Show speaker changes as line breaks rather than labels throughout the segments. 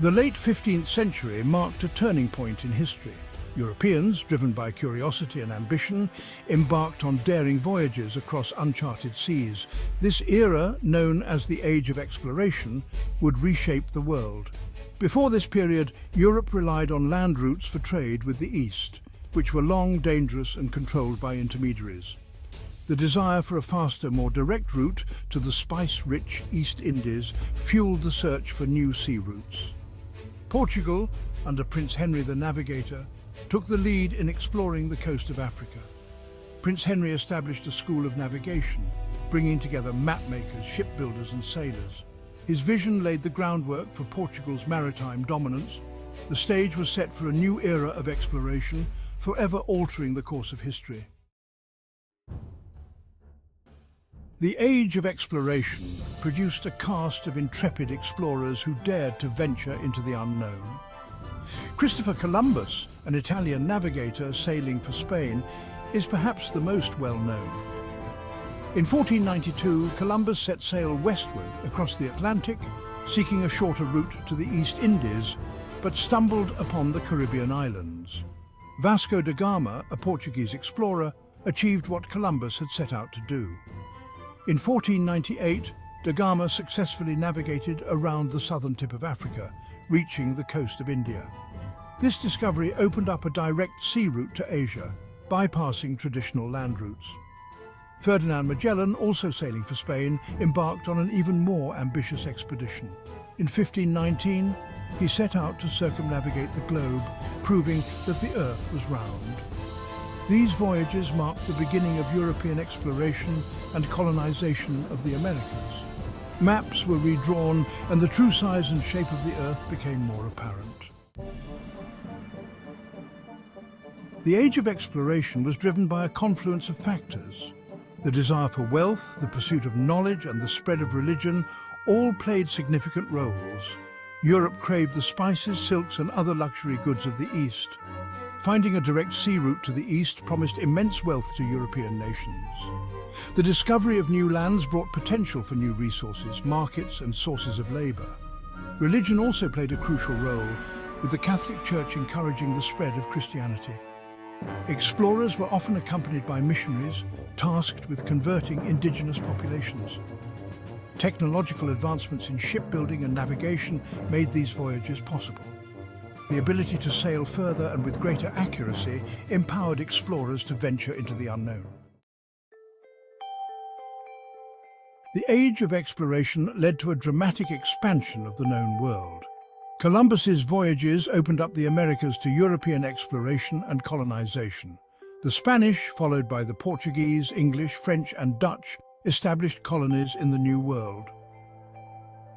The late 15th century marked a turning point in history. Europeans, driven by curiosity and ambition, embarked on daring voyages across uncharted seas. This era, known as the Age of Exploration, would reshape the world. Before this period, Europe relied on land routes for trade with the East, which were long, dangerous and controlled by intermediaries. The desire for a faster, more direct route to the spice-rich East Indies fueled the search for new sea routes. Portugal, under Prince Henry the Navigator, took the lead in exploring the coast of Africa. Prince Henry established a school of navigation, bringing together mapmakers, shipbuilders and sailors. His vision laid the groundwork for Portugal's maritime dominance. The stage was set for a new era of exploration, forever altering the course of history. The Age of Exploration produced a cast of intrepid explorers who dared to venture into the unknown. Christopher Columbus, an Italian navigator sailing for Spain, is perhaps the most well-known. In 1492, Columbus set sail westward across the Atlantic, seeking a shorter route to the East Indies, but stumbled upon the Caribbean islands. Vasco da Gama, a Portuguese explorer, achieved what Columbus had set out to do. In 1498, da Gama successfully navigated around the southern tip of Africa, reaching the coast of India. This discovery opened up a direct sea route to Asia, bypassing traditional land routes. Ferdinand Magellan, also sailing for Spain, embarked on an even more ambitious expedition. In 1519, he set out to circumnavigate the globe, proving that the Earth was round. These voyages marked the beginning of European exploration and colonization of the Americas. Maps were redrawn and the true size and shape of the Earth became more apparent. The Age of Exploration was driven by a confluence of factors. The desire for wealth, the pursuit of knowledge and the spread of religion all played significant roles. Europe craved the spices, silks and other luxury goods of the East. Finding a direct sea route to the East promised immense wealth to European nations. The discovery of new lands brought potential for new resources, markets and sources of labour. Religion also played a crucial role, with the Catholic Church encouraging the spread of Christianity. Explorers were often accompanied by missionaries, tasked with converting indigenous populations. Technological advancements in shipbuilding and navigation made these voyages possible. The ability to sail further and with greater accuracy empowered explorers to venture into the unknown. The Age of Exploration led to a dramatic expansion of the known world. Columbus's voyages opened up the Americas to European exploration and colonization. The Spanish, followed by the Portuguese, English, French and Dutch, established colonies in the New World.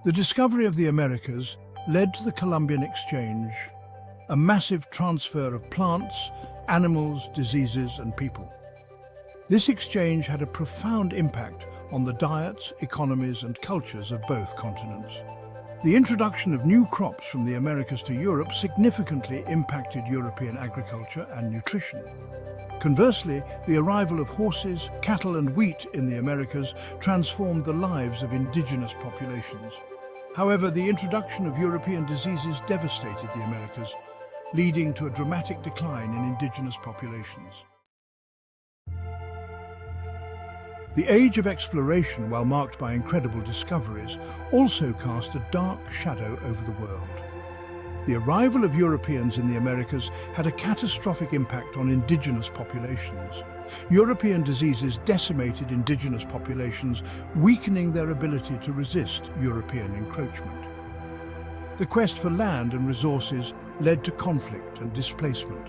The discovery of the Americas led to the Columbian Exchange, a massive transfer of plants, animals, diseases and people. This exchange had a profound impact on the diets, economies and cultures of both continents. The introduction of new crops from the Americas to Europe significantly impacted European agriculture and nutrition. Conversely, the arrival of horses, cattle and wheat in the Americas transformed the lives of indigenous populations. However, the introduction of European diseases devastated the Americas, leading to a dramatic decline in indigenous populations. The Age of Exploration, while marked by incredible discoveries, also cast a dark shadow over the world. The arrival of Europeans in the Americas had a catastrophic impact on indigenous populations. European diseases decimated indigenous populations, weakening their ability to resist European encroachment. The quest for land and resources led to conflict and displacement.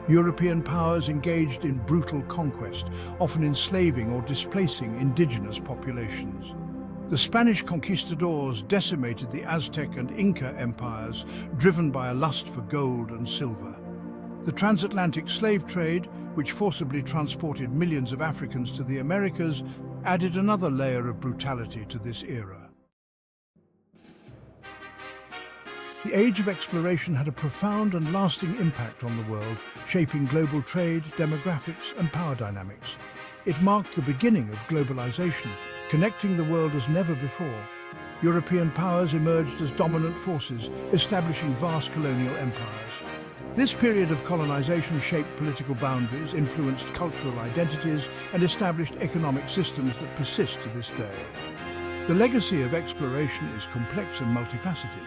European powers engaged in brutal conquest, often enslaving or displacing indigenous populations. The Spanish conquistadors decimated the Aztec and Inca empires, driven by a lust for gold and silver. The transatlantic slave trade, which forcibly transported millions of Africans to the Americas, added another layer of brutality to this era. The Age of Exploration had a profound and lasting impact on the world, shaping global trade, demographics and power dynamics. It marked the beginning of globalization, connecting the world as never before. European powers emerged as dominant forces, establishing vast colonial empires. This period of colonization shaped political boundaries, influenced cultural identities, and established economic systems that persist to this day. The legacy of exploration is complex and multifaceted.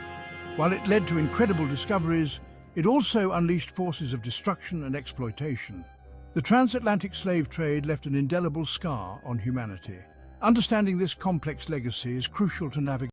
While it led to incredible discoveries, it also unleashed forces of destruction and exploitation. The transatlantic slave trade left an indelible scar on humanity. Understanding this complex legacy is crucial to navigate